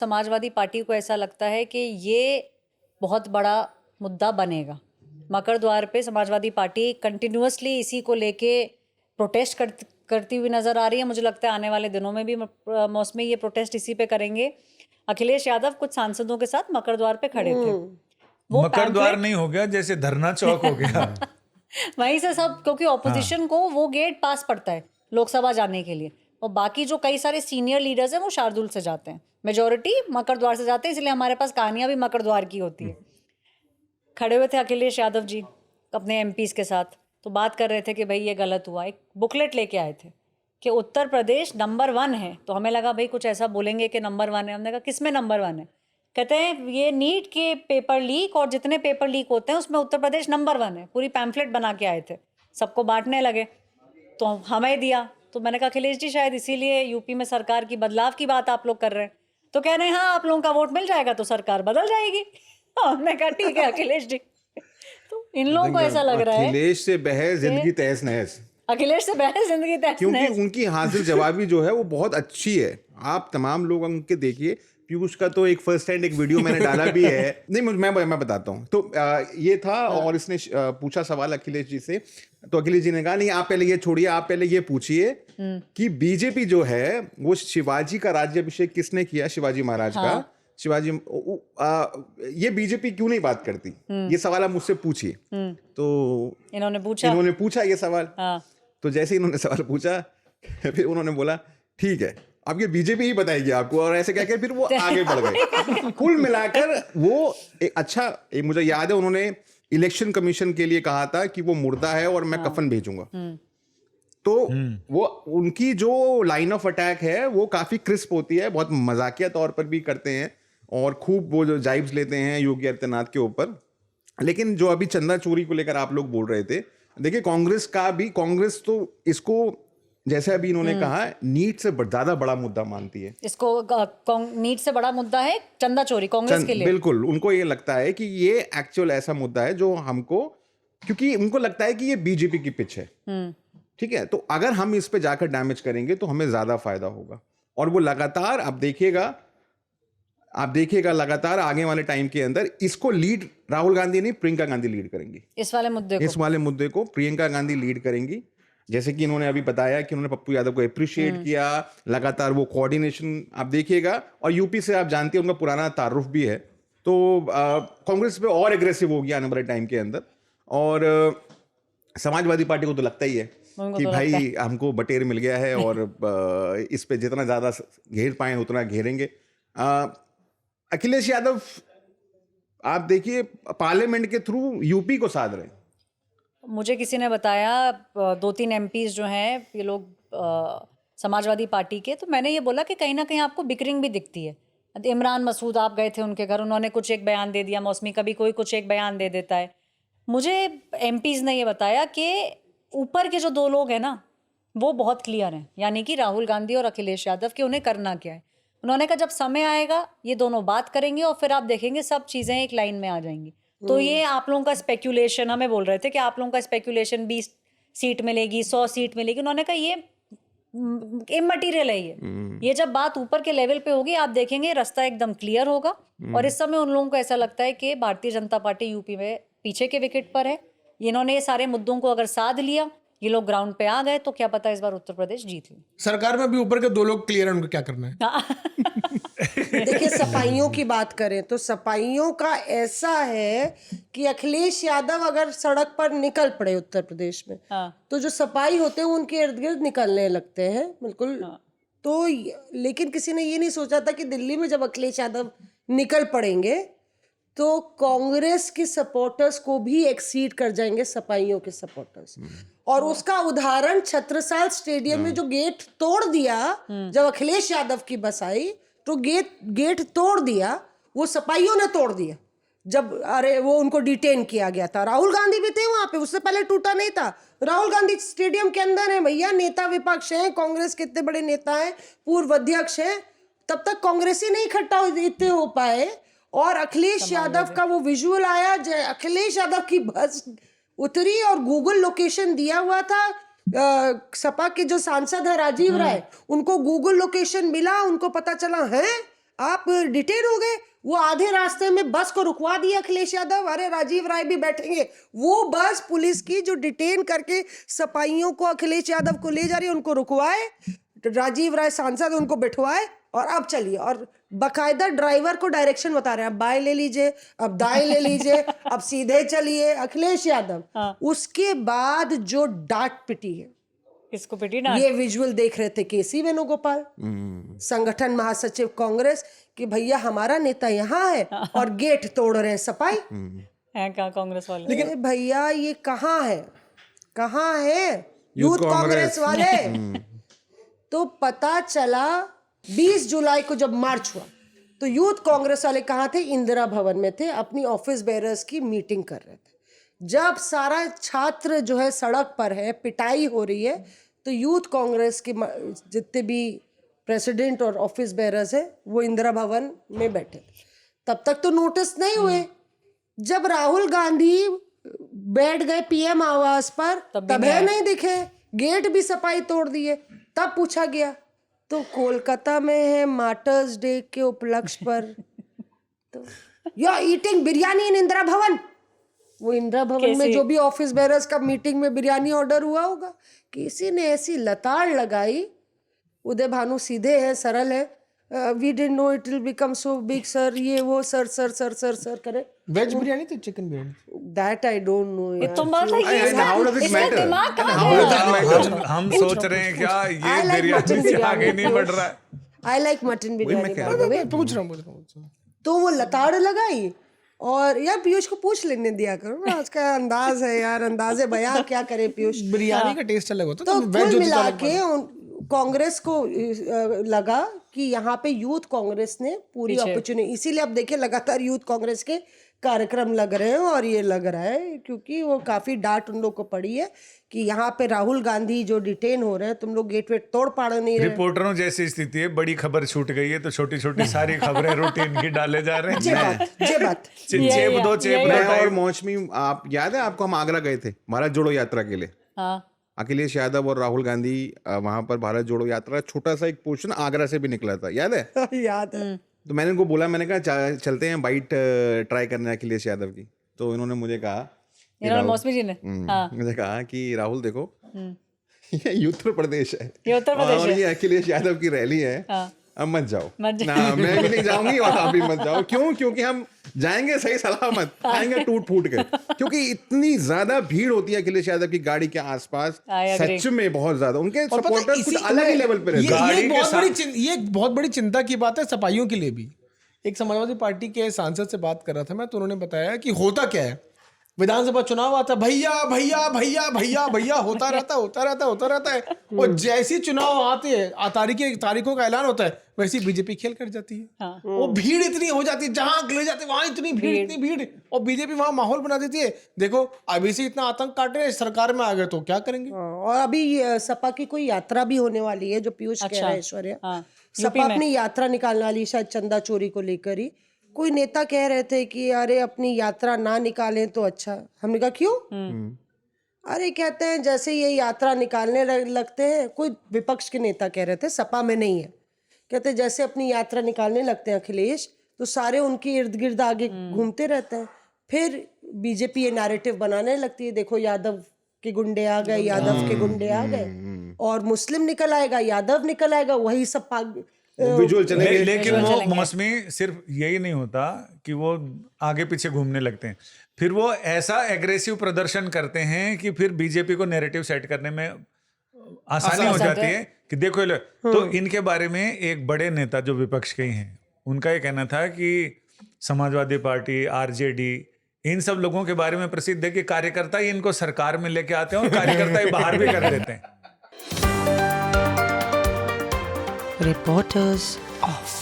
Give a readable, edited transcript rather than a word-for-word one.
Samajwadi party को ऐसा लगता है कि ये बहुत बड़ा मुद्दा बनेगा। मकर द्वार पे समाजवादी पार्टी कंटिन्यूअसली इसी को लेके प्रोटेस्ट करती हुई नजर आ रही है। मुझे लगता है आने वाले दिनों में भी मौसमी ये प्रोटेस्ट इसी पे करेंगे। अखिलेश यादव कुछ सांसदों के साथ मकर द्वार पे खड़े थे। वो मकर द्वार नहीं हो गया, जैसे धरना चौक हो गया। वहीं से सब, क्योंकि ऑपोजिशन को वो गेट पास पड़ता है लोकसभा जाने के लिए, और बाकी जो कई सारे सीनियर लीडर्स हैं वो शार्दुल से जाते हैं, मेजोरिटी मकर द्वार से जाते हैं, इसलिए हमारे पास कहानियां भी मकर द्वार की होती है। खड़े हुए थे अखिलेश यादव जी अपने एमपीज के साथ, तो बात कर रहे थे कि भाई ये गलत हुआ। एक बुकलेट लेके आए थे कि उत्तर प्रदेश नंबर 1 है, तो हमें लगा भाई कुछ ऐसा बोलेंगे कि नंबर 1 है। हमने कहा किस में नंबर 1 है? कहते हैं ये नीट के पेपर लीक और जितने पेपर लीक होते हैं उसमें उत्तर प्रदेश नंबर 1 है। पूरी पैम्फलेट बना के आए थे, सबको बांटने लगे, तो हमें दिया। तो मैंने कहा अखिलेश जी शायद इसीलिए यूपी में सरकार की बदलाव की बात आप लोग कर रहे हैं। तो कह रहे हैं हाँ आप लोगों का वोट मिल जाएगा तो सरकार बदल जाएगी। हमने कहा ठीक है अखिलेश जी। तो इन लोगों को ऐसा लग रहा है अखिलेश से बहस जिंदगी तहस नहस। अखिलेश से बहस जिंदगी तहस क्योंकि नहस। उनकी हाजिर जवाबी जो है वो बहुत अच्छी है। आप तमाम लोग उनके देखिए। पीयूष का तो एक फर्स्ट हैंड एक वीडियो मैंने डाला भी है। नहीं मैं बताता हूँ। तो ये था और इसने पूछा सवाल अखिलेश जी से, तो अखिलेश जी ने कहा नहीं आप पहले ये छोड़िए, आप पहले ये पूछिए कि बीजेपी जो है वो शिवाजी का राज्याभिषेक किसने किया, शिवाजी महाराज का। शिवाजी ये बीजेपी क्यों नहीं बात करती, ये सवाल आप मुझसे पूछिए। तो इन्होंने पूछा ये सवाल। तो जैसे इन्होंने सवाल पूछा फिर उन्होंने बोला ठीक है अब ये बीजेपी ही बताएगी आपको, और ऐसे कहकर फिर वो आगे बढ़ गए। कुल मिलाकर वो एक मुझे याद है उन्होंने इलेक्शन कमीशन के लिए कहा था कि वो मुर्दा है और मैं कफन भेजूंगा। तो वो उनकी जो लाइन ऑफ अटैक है वो काफी क्रिस्प होती है, बहुत मजाकिया तौर पर भी करते हैं और खूब वो जो जाइब्स लेते हैं योगी आदित्यनाथ के ऊपर। लेकिन जो अभी चंदा चोरी को लेकर आप लोग बोल रहे थे, देखिए कांग्रेस तो इसको जैसे अभी इन्होंने कहा नीट से ज्यादा बड़ा मुद्दा मानती है इसको। नीट से बड़ा मुद्दा है चंदा चोरी कांग्रेस के लिए। बिल्कुल, उनको ये लगता है कि ये एक्चुअल ऐसा मुद्दा है जो हमको, क्योंकि उनको लगता है कि ये बीजेपी की पिच है। ठीक है, तो अगर हम इस पे जाकर डैमेज करेंगे तो हमें ज्यादा फायदा होगा। और वो लगातार आप देखिएगा लगातार आगे वाले टाइम के अंदर इसको लीड राहुल गांधी नहीं प्रियंका गांधी लीड करेंगी। इस वाले मुद्दे को प्रियंका गांधी लीड करेंगी। जैसे कि इन्होंने अभी बताया कि उन्होंने पप्पू यादव को अप्रिशिएट किया, लगातार वो कोऑर्डिनेशन आप देखिएगा। और यूपी से आप जानते हैं उनका पुराना तारुफ भी है, तो कांग्रेस पे और एग्रेसिव हो गया आने वाले टाइम के अंदर। और समाजवादी पार्टी को तो लगता ही है कि भाई हमको बटेर मिल गया है और इस पे जितना ज्यादा घेर पाए उतना घेरेंगे। अखिलेश यादव आप देखिए पार्लियामेंट के थ्रू यूपी को साध रहे हैं। मुझे किसी ने बताया 2-3 एमपीज जो हैं ये लोग समाजवादी पार्टी के, तो मैंने ये बोला कि कहीं ना कहीं आपको बिकरिंग भी दिखती है। इमरान मसूद आप गए थे उनके घर, उन्होंने कुछ एक बयान दे दिया, मौसमी कभी कोई कुछ एक बयान दे देता है। मुझे एमपीज ने ये बताया कि ऊपर के जो 2 लोग हैं ना वो बहुत क्लियर हैं, यानी कि राहुल गांधी और अखिलेश यादव, कि उन्हें करना क्या है। उन्होंने कहा जब समय आएगा ये दोनों बात करेंगे और फिर आप देखेंगे सब चीजें एक लाइन में आ जाएंगी। तो ये आप लोगों का स्पेक्यूलेशन, हमें बोल रहे थे कि आप लोगों का स्पेक्यूलेशन 20 सीट मिलेगी, 100 सीट मिलेगी। उन्होंने कहा ये इमटेरियल है ये जब बात ऊपर के लेवल पे होगी आप देखेंगे रास्ता एकदम क्लियर होगा। और इस समय उन लोगों को ऐसा लगता है कि भारतीय जनता पार्टी यूपी में पीछे के विकेट पर है। इन्होंने ये सारे मुद्दों को अगर साध लिया, ये लोग ग्राउंड पे आ गए, तो क्या पता इस बार उत्तर प्रदेश जीत ले। सरकार में भी ऊपर के 2 लोग क्लियर है, उनको क्या करना है। देखिए सपाइयों की बात करें तो सपाइयों का ऐसा है कि अखिलेश यादव अगर सड़क पर निकल पड़े उत्तर प्रदेश में, तो जो सपाई होते हैं उनके इर्द गिर्द निकलने लगते हैं बिल्कुल। तो लेकिन किसी ने ये नहीं सोचा था कि दिल्ली में जब अखिलेश यादव निकल पड़ेंगे तो कांग्रेस के सपोर्टर्स को भी एक्सीड कर जाएंगे सपाइयों के सपोर्टर्स। और उसका उदाहरण छत्रसाल स्टेडियम में जो गेट तोड़ दिया जब अखिलेश यादव की बस आई, तो गेट तोड़ दिया, वो सपाइयों ने तोड़ दिया जब वो उनको डिटेन किया गया था। राहुल गांधी भी थे वहां पे, उससे पहले टूटा नहीं था। राहुल गांधी स्टेडियम के अंदर है भैया, नेता विपक्ष हैं, कांग्रेस के इतने बड़े नेता हैं, पूर्व अध्यक्ष हैं, तब तक कांग्रेसी नहीं इकट्ठा इतने हो पाए। और अखिलेश यादव का वो विजुअल आया, अखिलेश यादव की बस उतरी और गूगल लोकेशन दिया हुआ था। सपा के जो सांसद है राजीव राय, उनको गूगल लोकेशन मिला, उनको पता चला है आप डिटेन हो गए, वो आधे रास्ते में बस को रुकवा दिया अखिलेश यादव, अरे राजीव राय भी बैठेंगे, वो बस पुलिस की जो डिटेन करके सपाइयों को अखिलेश यादव को ले जा रही है उनको रुकवाए, राजीव राय सांसद उनको बिठवाए और अब चलिए, और बकायदा ड्राइवर को डायरेक्शन बता रहे हैं, अब बाएं ले लीजिए, अब दाएं ले लीजिए, अब सीधे चलिए, अखिलेश यादव। उसके बाद जो डांट पिटी है, किसको पिटी ना? ये विजुअल देख रहे थे केसी वेणुगोपाल, संगठन महासचिव कांग्रेस, कि भैया हमारा नेता यहाँ है और गेट तोड़ रहे हैं सपाई। है क्या कांग्रेस वाले? लेकिन भैया ये कहाँ है यूथ कांग्रेस वाले? तो पता चला 20 जुलाई को जब मार्च हुआ तो यूथ कांग्रेस वाले कहाँ थे? इंदिरा भवन में थे, अपनी ऑफिस बेरर्स की मीटिंग कर रहे थे। जब सारा छात्र जो है सड़क पर है, पिटाई हो रही है, तो यूथ कांग्रेस के जितने भी प्रेसिडेंट और ऑफिस बेरर्स है वो इंदिरा भवन में बैठे थे। तब तक तो नोटिस नहीं हुए। जब राहुल गांधी बैठ गए पीएम आवास पर तब है नहीं दिखे, गेट भी सफाई तोड़ दिए। तब पूछा गया तो कोलकाता में है मार्टर्स डे के उपलक्ष्य पर तो यू आर ईटिंग बिरयानी इन इंदिरा भवन। वो इंदिरा भवन में जो भी ऑफिस बेरर्स का मीटिंग में बिरयानी ऑर्डर हुआ होगा, किसी ने ऐसी लताड़ लगाई। उदय भानु सीधे है, सरल है, we didn't know it will become so big sir, ये वो sir sir sir sir sir करे। वेज बिरयानी तो chicken biryani, that I don't know यार। तुम बात है ये How does it matter? दिमाग कहाँ How does that matter? हम सोच रहे हैं क्या ये बिरयानी से आगे नहीं बढ़ रहा है? I like mutton biryani. पूछ रहा हूँ। तो वो लताड़ लगाई और यार पीयूष को पूछ लेने दिया करो ना, उसका अंदाज है यार, अंदाजे बयां क्या करे पीयूष। बिरयानी का टेस्ट अलग होता तो कुल मिला के कांग्रेस को लगा कि यहाँ पे यूथ कांग्रेस ने पूरी अपॉर्चुनिटी, इसीलिए अब देखिए लगातार यूथ कांग्रेस के कार्यक्रम लग रहे हैं। और ये लग रहा है क्योंकि वो काफी डांट उन लोग को पड़ी है कि यहाँ पे राहुल गांधी जो डिटेन हो रहे हैं, तुम लोग गेट वेट तोड़ पाड़ नहीं रहे। रिपोर्टरों जैसी स्थिति है, बड़ी खबर छूट गई है तो छोटी छोटी सारी खबरें रूटीन की डाले जा रहे हैं। चेप दो और मौसमी, आप याद है आपको, हम आगरा गए थे भारत जोड़ो यात्रा के लिए। अखिलेश यादव और राहुल गांधी वहां पर भारत जोड़ो यात्रा, छोटा सा एक पोर्शन आगरा से भी निकला था, याद है? याद है। तो मैंने उनको बोला, मैंने कहा चलते हैं बाइट ट्राई करने अखिलेश यादव की। तो इन्होंने मुझे कहा, मौसमी जी ने मुझे कहा कि राहुल देखो ये उत्तर प्रदेश है, ये उत्तर प्रदेश और ये अखिलेश यादव की रैली है, अब मत जाओ ना, मैं भी नहीं जाऊंगी और आप भी मत जाओ। क्यों? क्योंकि हम जाएंगे सही सलामत, आएंगे टूट फूट के, क्योंकि इतनी ज्यादा भीड़ होती है अखिलेश यादव की गाड़ी के आसपास, सच में बहुत ज्यादा। उनके सपोर्टर्स कुछ अलग ही लेवल पे रहते हैं। ये एक बहुत बड़ी चिंता की बात है सपाइयों के लिए भी। एक समाजवादी पार्टी के सांसद से बात कर रहा था मैं, तो उन्होंने बताया कि होता क्या है, विधानसभा चुनाव आता है, भैया भैया भैया भैया भैया होता रहता है। और जैसे चुनाव आते हैं, तारीखों का ऐलान होता है, वैसी बीजेपी खेल कर जाती है। वो भीड़ इतनी हो जाती है, जहां ले जाते वहां इतनी भीड़, और बीजेपी वहां माहौल बना देती है। देखो अभी से इतना आतंक काट रहे हैं, सरकार में आ गए तो क्या करेंगे। और अभी सपा की कोई यात्रा भी होने वाली है, जो पीयूष कह रहे हैं, ऐश्वर्या सपा अपनी यात्रा निकालने वाली, शायद चंदा चोरी को लेकर ही। कोई नेता कह रहे थे कि अरे अपनी यात्रा ना निकालें तो अच्छा। हमने कहा क्यों? अरे कहते हैं जैसे ये यात्रा निकालने लगते हैं, कोई विपक्ष के नेता कह रहे थे, सपा में नहीं है, कहते जैसे अपनी यात्रा निकालने लगते हैं अखिलेश, तो सारे उनके इर्द गिर्द आगे घूमते रहते हैं। फिर बीजेपी ये नैरेटिव बनाने लगती है, देखो यादव के गुंडे आ गए, यादव के गुंडे आ गए, और मुस्लिम निकल आएगा, यादव निकल आएगा, वही सब विजुअल चलेंगे। लेकिन वो मौसमी सिर्फ यही नहीं होता कि वो आगे पीछे घूमने लगते हैं, फिर वो ऐसा एग्रेसिव प्रदर्शन करते हैं कि फिर बीजेपी को नैरेटिव सेट करने में आसानी हो जाती है कि देखो तो इनके बारे में एक बड़े नेता जो विपक्ष के ही हैं, उनका ये कहना था कि समाजवादी पार्टी, आरजेडी, इन सब लोगों के बारे में प्रसिद्ध है कि कार्यकर्ता ही इनको सरकार में लेके आते हैं और कार्यकर्ता ही बाहर भी कर देते हैं। Reporters Off.